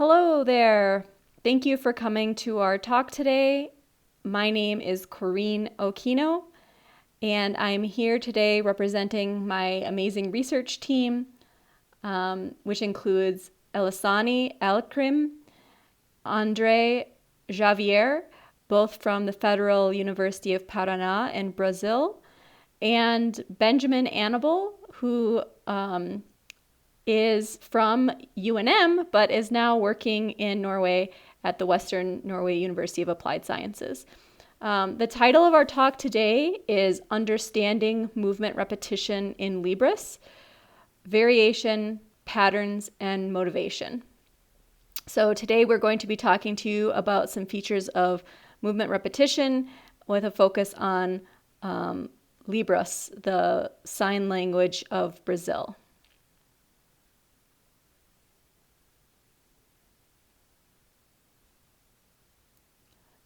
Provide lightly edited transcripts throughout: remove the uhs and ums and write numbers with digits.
Hello there. Thank you for coming to our talk today. My name is Corrine Occhino, and I'm here today representing my amazing research team, which includes Elisane, Alecrim, André, Xavier, both from the Federal University of Paraná in Brazil, and Benjamin Anible, who is from UNM, but is now working in Norway at the Western Norway University of Applied Sciences. The title of our talk today is Understanding Movement Repetition in Libras, Variation, Patterns, and Motivation. So today we're going to be talking to you about some features of movement repetition with a focus on Libras, the sign language of Brazil.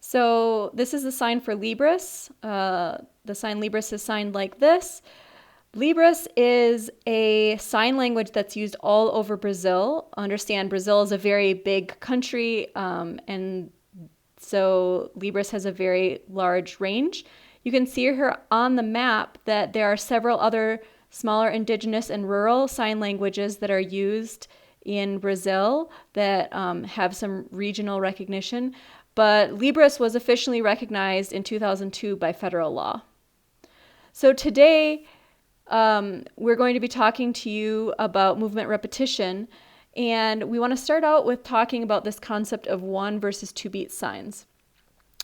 So this is the sign for Libras. The sign Libras is signed like this. Libras is a sign language that's used all over Brazil. Understand, Brazil is a very big country, and so Libras has a very large range. You can see here on the map that there are several other smaller indigenous and rural sign languages that are used in Brazil that have some regional recognition. But Libras was officially recognized in 2002 by federal law. So today, we're going to be talking to you about movement repetition, and we want to start out with talking about this concept of 1 versus 2 beat signs.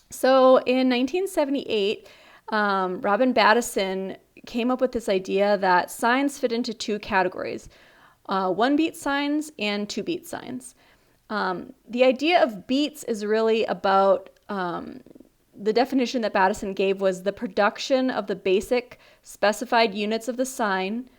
So in 1978, Robin Battison came up with this idea that signs fit into 2 categories, 1 beat signs and 2 beat signs. The idea of beats is really about the definition that Battison gave was the production of the basic specified units of the sign,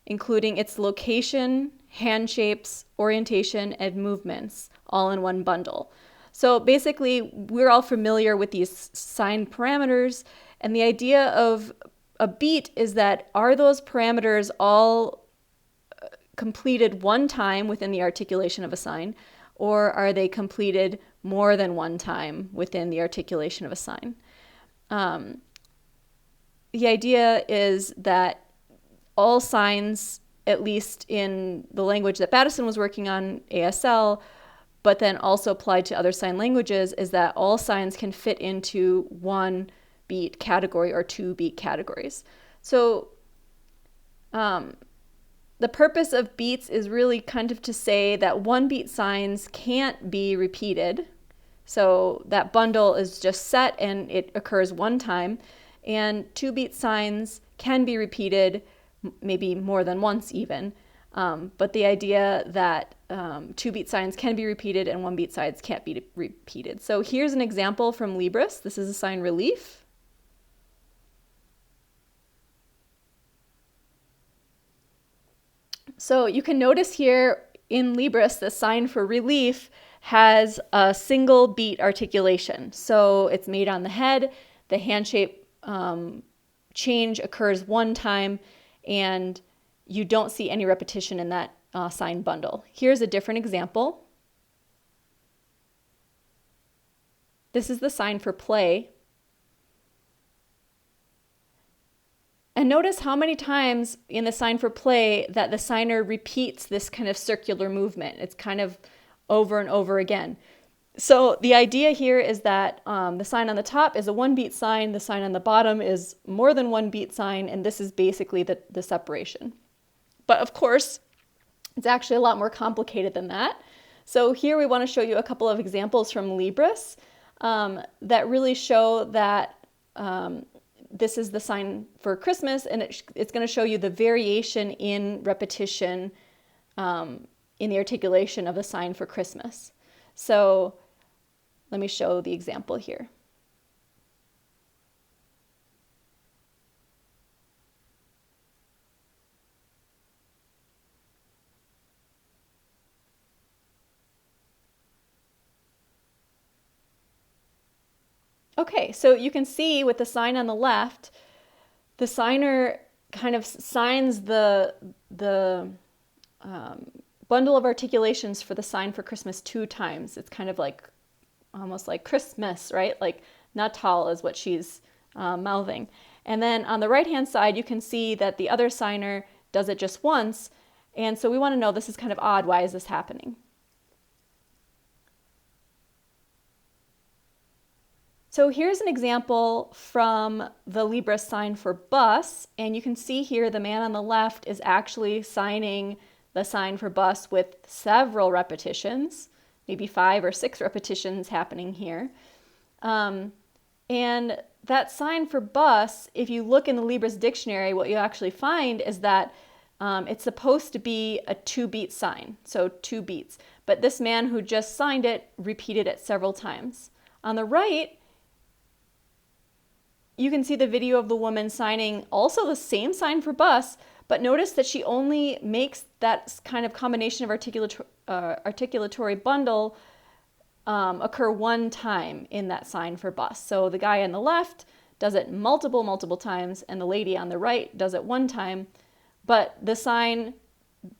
including its location, hand shapes, orientation, and movements, all in one bundle. So basically, we're all familiar with these sign parameters, and the idea of a beat is that are those parameters all completed one time within the articulation of a sign, or are they completed more than one time within the articulation of a sign? The idea is that all signs, at least in the language that Battison was working on, ASL, but then also applied to other sign languages, is that all signs can fit into 1 beat category or 2 beat categories. So the purpose of beats is really kind of to say that 1 beat signs can't be repeated. So that bundle is just set and it occurs one time. And 2 beat signs can be repeated, maybe more than once even. But the idea that 2 beat signs can be repeated and 1 beat signs can't be repeated. So here's an example from Libras. This is a sign relief. So you can notice here in Libras, the sign for relief has a single beat articulation. So it's made on the head, the hand shape change occurs one time, and you don't see any repetition in that sign bundle. Here's a different example. This is the sign for play. And notice how many times in the sign for play that the signer repeats this kind of circular movement. It's kind of over and over again. So the idea here is that the sign on the top is a 1 beat sign, the sign on the bottom is more than 1 beat sign, and this is basically the separation. But of course, it's actually a lot more complicated than that. So here we want to show you a couple of examples from Libras that really show that this is the sign for Christmas, and it's going to show you the variation in repetition in the articulation of the sign for Christmas. So let me show the example here. Okay, so you can see with the sign on the left, the signer kind of signs the bundle of articulations for the sign for Christmas 2 times. It's kind of like, almost like Christmas, right? Like Natal is what she's mouthing. And then on the right-hand side, you can see that the other signer does it just once. And so we want to know, this is kind of odd. Why is this happening? So here's an example from the Libras sign for bus. And you can see here the man on the left is actually signing the sign for bus with several repetitions, maybe 5 or 6 repetitions happening here. And that sign for bus, if you look in the Libras dictionary, what you actually find is that it's supposed to be a 2-beat sign, so 2 beats. But this man who just signed it repeated it several times. On the right, you can see the video of the woman signing also the same sign for bus, but notice that she only makes that kind of combination of articulatory bundle occur 1 time in that sign for bus. So the guy on the left does it multiple times, and the lady on the right does it 1 time, but the sign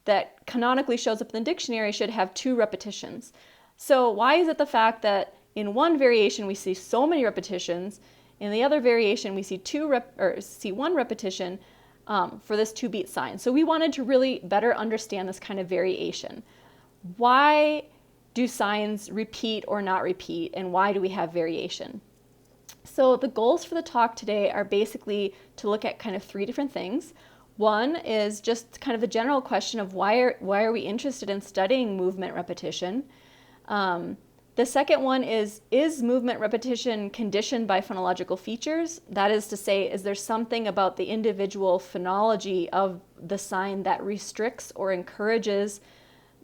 that canonically shows up in the dictionary should have 2 repetitions. So why is it the fact that in one variation we see so many repetitions, in the other variation we see 1 repetition for this 2-beat sign? So we wanted to really better understand this kind of variation. Why do signs repeat or not repeat, and why do we have variation? So the goals for the talk today are basically to look at kind of 3 different things. One is just kind of the general question of why are we interested in studying movement repetition? The second one is movement repetition conditioned by phonological features? That is to say, is there something about the individual phonology of the sign that restricts or encourages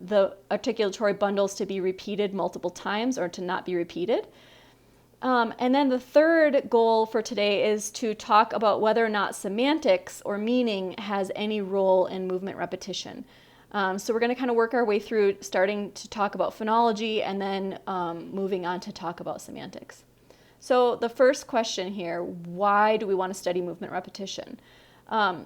the articulatory bundles to be repeated multiple times or to not be repeated? And then the third goal for today is to talk about whether or not semantics or meaning has any role in movement repetition. So we're going to kind of work our way through starting to talk about phonology and then moving on to talk about semantics. So the first question here, why do we want to study movement repetition?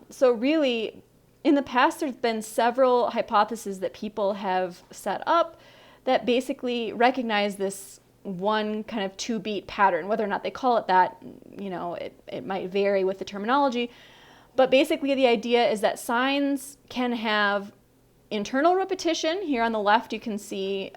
So really, in the past, there's been several hypotheses that people have set up that basically recognize this one kind of 2-beat pattern. Whether or not they call it that, you know, it might vary with the terminology. But basically the idea is that signs can have internal repetition. Here on the left you can see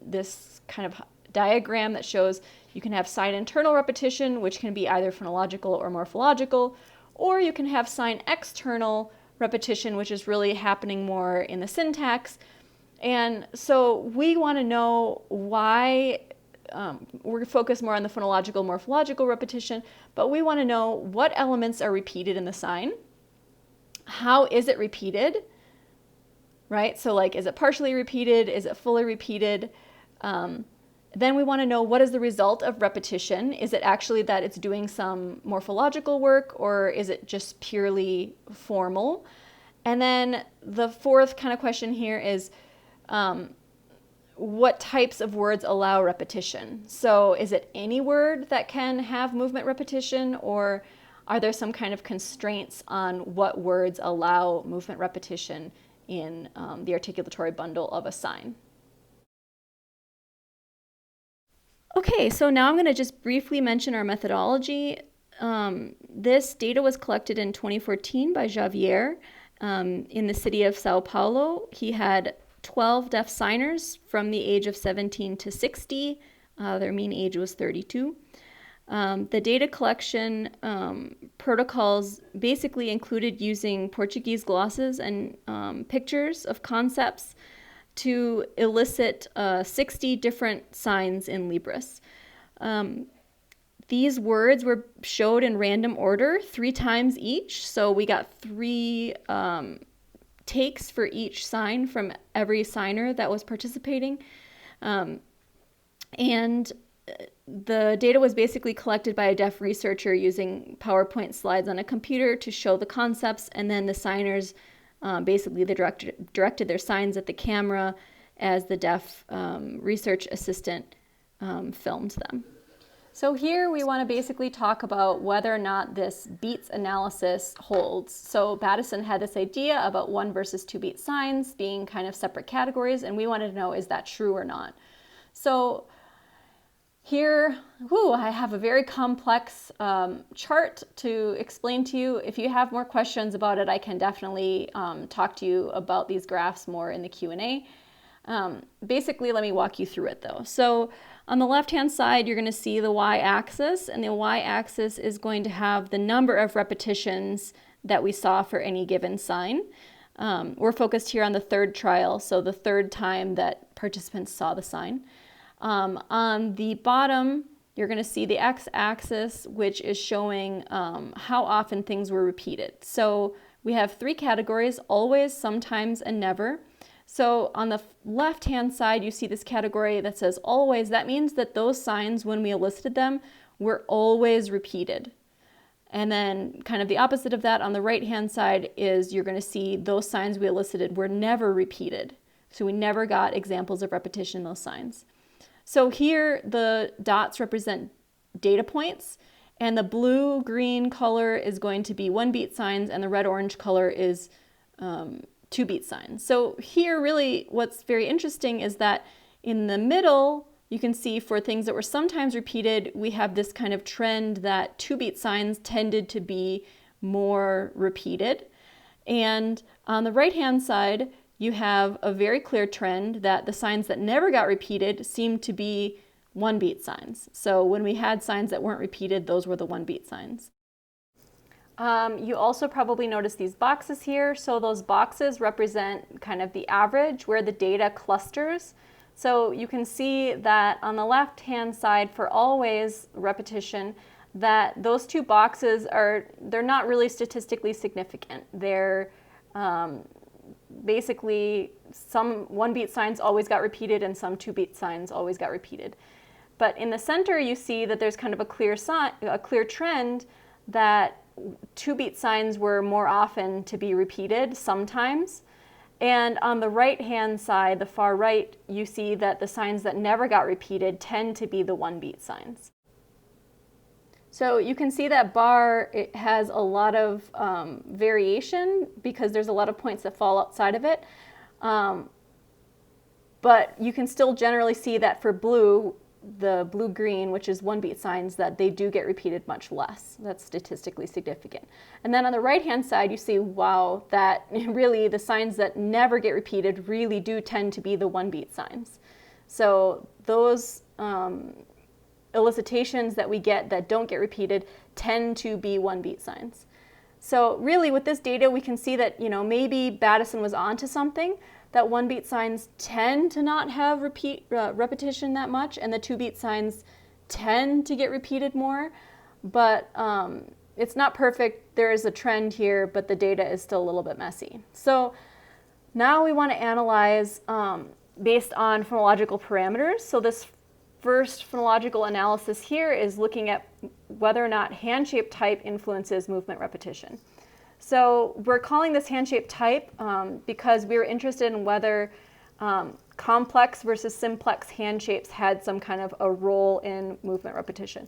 this kind of diagram that shows you can have sign internal repetition, which can be either phonological or morphological, or you can have sign external repetition, which is really happening more in the syntax. And so we want to know why we're focused more on the phonological, morphological repetition, but we want to know what elements are repeated in the sign. How is it repeated? Right? So like, is it partially repeated? Is it fully repeated? Then we want to know, what is the result of repetition? Is it actually that it's doing some morphological work, or is it just purely formal? And then the fourth kind of question here is, what types of words allow repetition? So is it any word that can have movement repetition, or are there some kind of constraints on what words allow movement repetition in the articulatory bundle of a sign? Okay, so now I'm going to just briefly mention our methodology. This data was collected in 2014 by Xavier in the city of Sao Paulo. He had 12 deaf signers from the age of 17 to 60. Their mean age was 32. The data collection protocols basically included using Portuguese glosses and pictures of concepts to elicit 60 different signs in Libras. These words were showed in random order 3 times each, so we got 3 takes for each sign from every signer that was participating. And the data was basically collected by a deaf researcher using PowerPoint slides on a computer to show the concepts, and then the signers basically they directed their signs at the camera as the deaf research assistant filmed them. So here we want to basically talk about whether or not this beats analysis holds. So Bateson had this idea about 1 versus 2 beat signs being kind of separate categories, and we wanted to know, is that true or not? So here, I have a very complex chart to explain to you. If you have more questions about it, I can definitely talk to you about these graphs more in the Q&A. Basically, let me walk you through it though. So on the left-hand side, you're going to see the y-axis, and the y-axis is going to have the number of repetitions that we saw for any given sign. We're focused here on the third trial, so the third time that participants saw the sign. On the bottom, you're going to see the x-axis, which is showing how often things were repeated. So we have 3 categories: always, sometimes, and never. So on the left-hand side, you see this category that says always. That means that those signs, when we elicited them, were always repeated. And then kind of the opposite of that, on the right-hand side, is you're going to see those signs we elicited were never repeated. So we never got examples of repetition in those signs. So here the dots represent data points, and the blue-green color is going to be 1 beat signs, and the red-orange color is 2 beat signs. So here really what's very interesting is that in the middle, you can see for things that were sometimes repeated, we have this kind of trend that 2 beat signs tended to be more repeated. And on the right-hand side, you have a very clear trend that the signs that never got repeated seem to be 1 beat signs. So when we had signs that weren't repeated, those were the 1 beat signs. You also probably noticed these boxes here. So those boxes represent kind of the average where the data clusters. So you can see that on the left-hand side for always repetition, that those 2 boxes they're not really statistically significant. They're basically some 1 beat signs always got repeated and some 2 beat signs always got repeated. But in the center, you see that there's kind of a clear trend that 2 beat signs were more often to be repeated sometimes. And on the right-hand side, the far right, you see that the signs that never got repeated tend to be the 1 beat signs. So you can see that bar, it has a lot of variation because there's a lot of points that fall outside of it. But you can still generally see that for blue, the blue-green, which is 1 beat signs, that they do get repeated much less. That's statistically significant. And then on the right-hand side, you see, wow, that really the signs that never get repeated really do tend to be the 1 beat signs. So those elicitations that we get that don't get repeated tend to be 1 beat signs. So really with this data, we can see that, maybe Bateson was onto something, that 1 beat signs tend to not have repetition that much, and the 2 beat signs tend to get repeated more. But it's not perfect. There is a trend here, but the data is still a little bit messy. So now we want to analyze based on phonological parameters. So this first phonological analysis here is looking at whether or not hand-shape type influences movement repetition. So we're calling this hand-shape type because we were interested in whether complex versus simplex hand shapes had some kind of a role in movement repetition.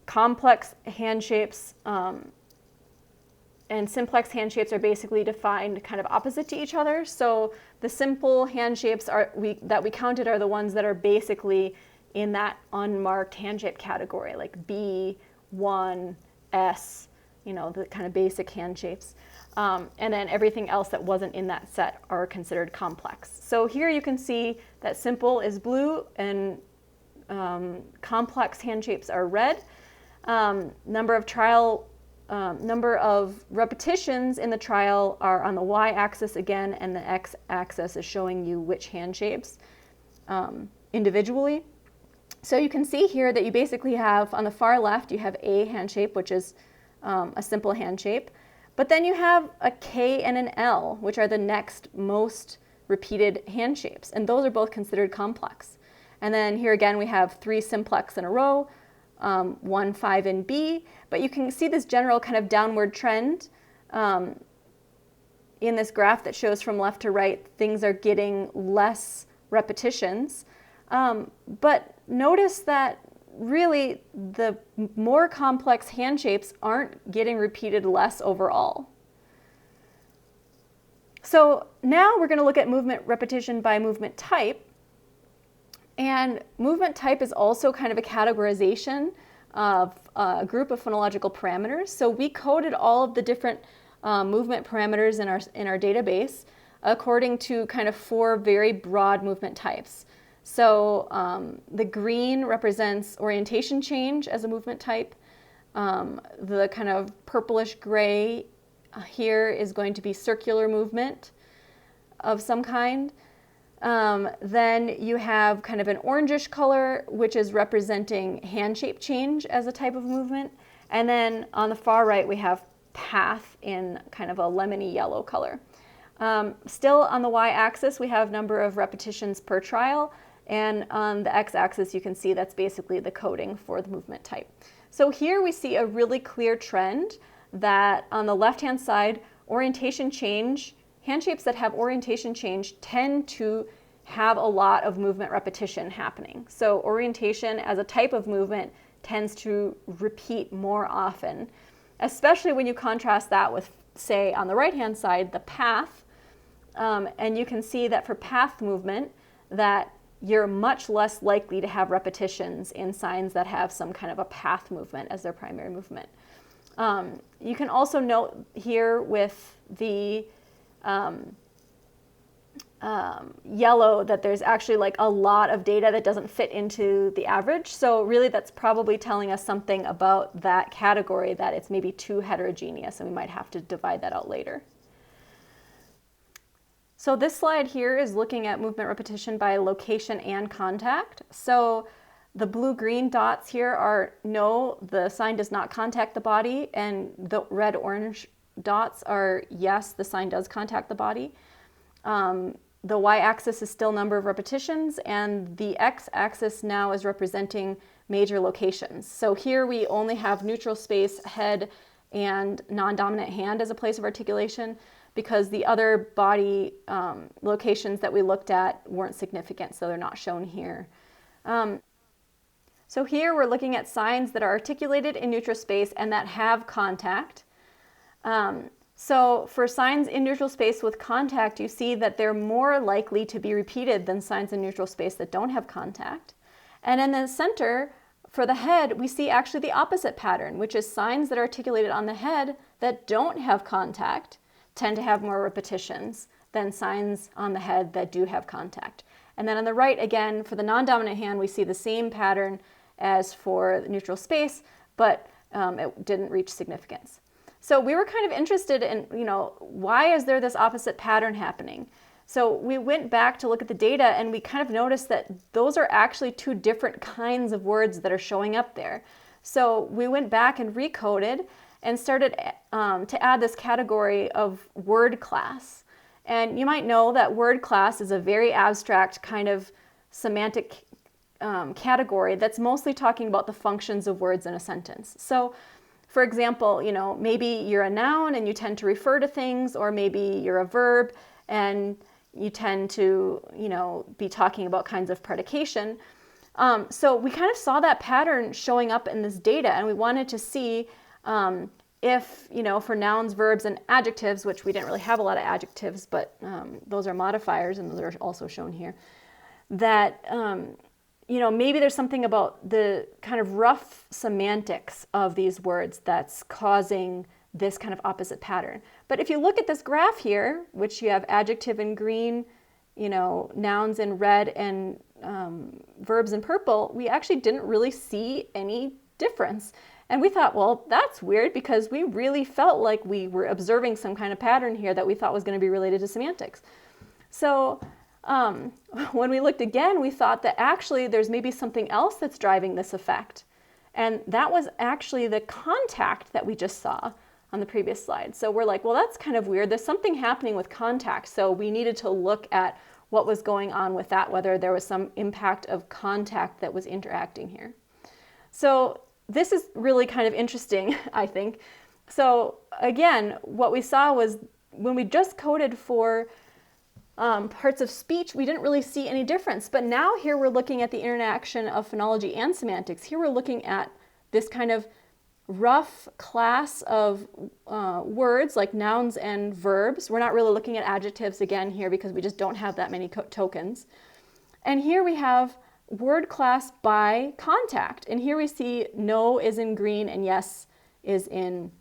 Complex hand shapes and simplex hand shapes are basically defined kind of opposite to each other. So the simple hand shapes that we counted are the ones that are basically in that unmarked hand shape category, like B, 1, S, the kind of basic hand shapes. And then everything else that wasn't in that set are considered complex. So here you can see that simple is blue and complex hand shapes are red. Number of repetitions in the trial are on the y-axis again, and the x-axis is showing you which hand shapes individually. So you can see here that you basically have, on the far left, you have a hand shape, which is a simple hand shape. But then you have a K and an L, which are the next most repeated hand shapes. And those are both considered complex. And then here again, we have 3 simplex in a row, 1, 5, and B. But you can see this general kind of downward trend in this graph that shows from left to right, things are getting less repetitions. But notice that really, the more complex hand shapes aren't getting repeated less overall. So now we're going to look at movement repetition by movement type. And movement type is also kind of a categorization of a group of phonological parameters. So we coded all of the different movement parameters in our database according to kind of 4 very broad movement types. So the green represents orientation change as a movement type. The kind of purplish gray here is going to be circular movement of some kind. Then you have kind of an orangish color, which is representing hand shape change as a type of movement. And then on the far right, we have path in kind of a lemony yellow color. Still on the y-axis, we have number of repetitions per trial. And on the x-axis, you can see that's basically the coding for the movement type. So here we see a really clear trend that on the left-hand side, orientation change, hand shapes that have orientation change tend to have a lot of movement repetition happening. So orientation as a type of movement tends to repeat more often, especially when you contrast that with, say, on the right-hand side, the path. And you can see that for path movement, that you're much less likely to have repetitions in signs that have some kind of a path movement as their primary movement. You can also note here with the yellow that there's actually like a lot of data that doesn't fit into the average. So really that's probably telling us something about that category, that it's maybe too heterogeneous and we might have to divide that out later. So this slide here is looking at movement repetition by location and contact. So the blue-green dots here are no, the sign does not contact the body, and the red-orange dots are yes, the sign does contact the body. The y-axis is still number of repetitions, and the x-axis now is representing major locations. So here we only have neutral space, head, and non-dominant hand as a place of articulation, because the other body locations that we looked at weren't significant, so they're not shown here. So here we're looking at signs that are articulated in neutral space and that have contact. So for signs in neutral space with contact, you see that they're more likely to be repeated than signs in neutral space that don't have contact. And in the center, for the head, we see actually the opposite pattern, which is signs that are articulated on the head that don't have contact tend to have more repetitions than signs on the head that do have contact. And then on the right, again, for the non-dominant hand, we see the same pattern as for the neutral space, but it didn't reach significance. So we were kind of interested in, why is there this opposite pattern happening? So we went back to look at the data and we kind of noticed that those are actually 2 different kinds of words that are showing up there. So we went back and recoded and started to add this category of word class. And you might know that word class is a very abstract kind of semantic category that's mostly talking about the functions of words in a sentence. So for example, maybe you're a noun and you tend to refer to things, or maybe you're a verb and you tend to, be talking about kinds of predication. So we kind of saw that pattern showing up in this data, and we wanted to see if, for nouns, verbs, and adjectives, which we didn't really have a lot of adjectives, but those are modifiers, and those are also shown here, that maybe there's something about the kind of rough semantics of these words that's causing this kind of opposite pattern. But if you look at this graph here, which you have adjective in green, nouns in red, and verbs in purple, we actually didn't really see any difference. And we thought, well, that's weird, because we really felt like we were observing some kind of pattern here that we thought was going to be related to semantics. So when we looked again, we thought that actually there's maybe something else that's driving this effect. And that was actually the contact that we just saw on the previous slide. So we're like, well, that's kind of weird. There's something happening with contact. So we needed to look at what was going on with that, whether there was some impact of contact that was interacting here. So this is really kind of interesting, I think. So again, what we saw was when we just coded for parts of speech, we didn't really see any difference. But now here we're looking at the interaction of phonology and semantics. Here we're looking at this kind of rough class of words like nouns and verbs. We're not really looking at adjectives again here because we just don't have that many tokens. And here we have word class by contact. And here we see no is in green and yes is in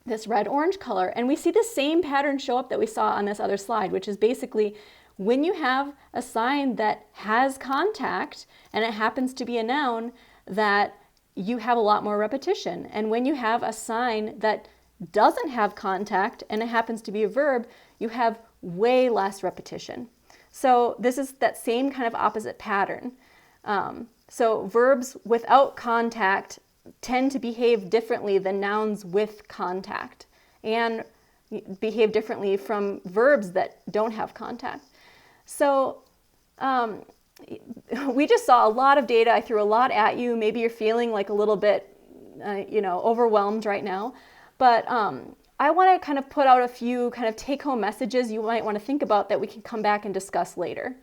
this red-orange color. And we see the same pattern show up that we saw on this other slide, which is basically when you have a sign that has contact and it happens to be a noun, that you have a lot more repetition. And when you have a sign that doesn't have contact and it happens to be a verb, you have way less repetition. So this is that same kind of opposite pattern. So verbs without contact tend to behave differently than nouns with contact and behave differently from verbs that don't have contact. So we just saw a lot of data. I threw a lot at you. Maybe you're feeling like a little bit, overwhelmed right now. But I want to kind of put out a few kind of take-home messages you might want to think about that we can come back and discuss later.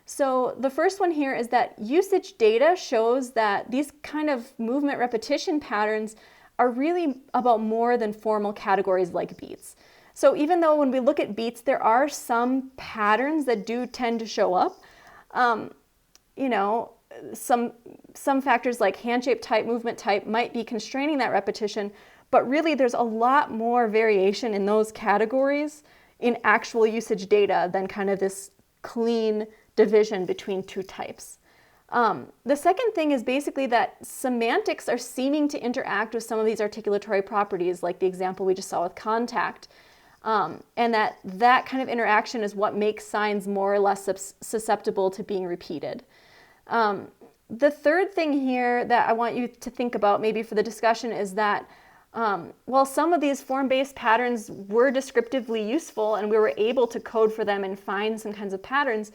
So the first one here is that usage data shows that these kind of movement repetition patterns are really about more than formal categories like beats. So even though when we look at beats, there are some patterns that do tend to show up, some factors like hand shape type, movement type might be constraining that repetition, but really there's a lot more variation in those categories in actual usage data than kind of this clean division between two types. The second thing is basically that semantics are seeming to interact with some of these articulatory properties, like the example we just saw with contact, and that kind of interaction is what makes signs more or less susceptible to being repeated. The third thing here that I want you to think about maybe for the discussion is that while some of these form-based patterns were descriptively useful and we were able to code for them and find some kinds of patterns,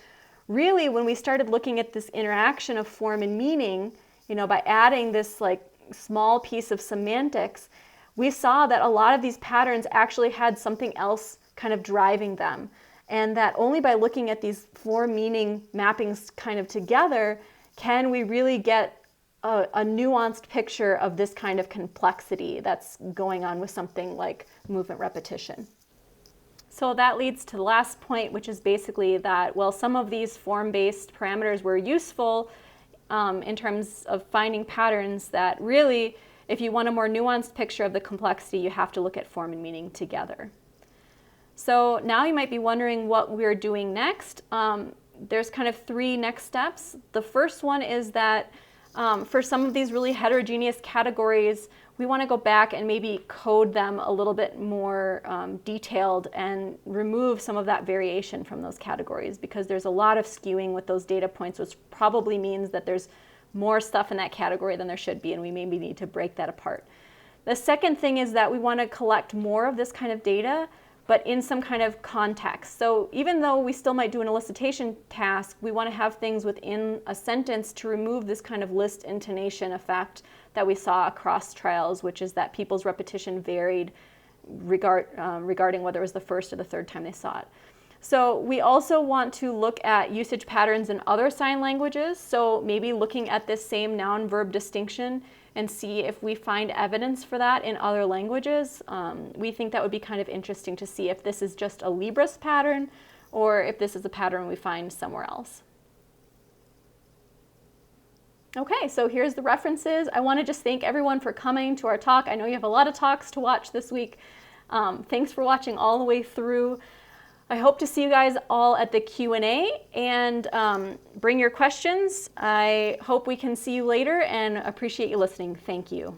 really when we started looking at this interaction of form and meaning, by adding this like small piece of semantics, we saw that a lot of these patterns actually had something else kind of driving them. And that only by looking at these form meaning mappings kind of together can we really get a nuanced picture of this kind of complexity that's going on with something like movement repetition. So that leads to the last point, which is basically that, well, some of these form-based parameters were useful in terms of finding patterns, that really, if you want a more nuanced picture of the complexity, you have to look at form and meaning together. So now you might be wondering what we're doing next. There's kind of three next steps. The first one is that for some of these really heterogeneous categories, we want to go back and maybe code them a little bit more detailed and remove some of that variation from those categories, because there's a lot of skewing with those data points, which probably means that there's more stuff in that category than there should be, and we maybe need to break that apart. The second thing is that we want to collect more of this kind of data, but in some kind of context. So even though we still might do an elicitation task, we want to have things within a sentence to remove this kind of list intonation effect that we saw across trials, which is that people's repetition varied regarding whether it was the first or the third time they saw it. So we also want to look at usage patterns in other sign languages. So maybe looking at this same noun-verb distinction and see if we find evidence for that in other languages. We think that would be kind of interesting to see if this is just a Libras pattern or if this is a pattern we find somewhere else. Okay, so here's the references. I want to just thank everyone for coming to our talk. I know you have a lot of talks to watch this week. Thanks for watching all the way through. I hope to see you guys all at the Q&A, and bring your questions. I hope we can see you later and appreciate you listening. Thank you.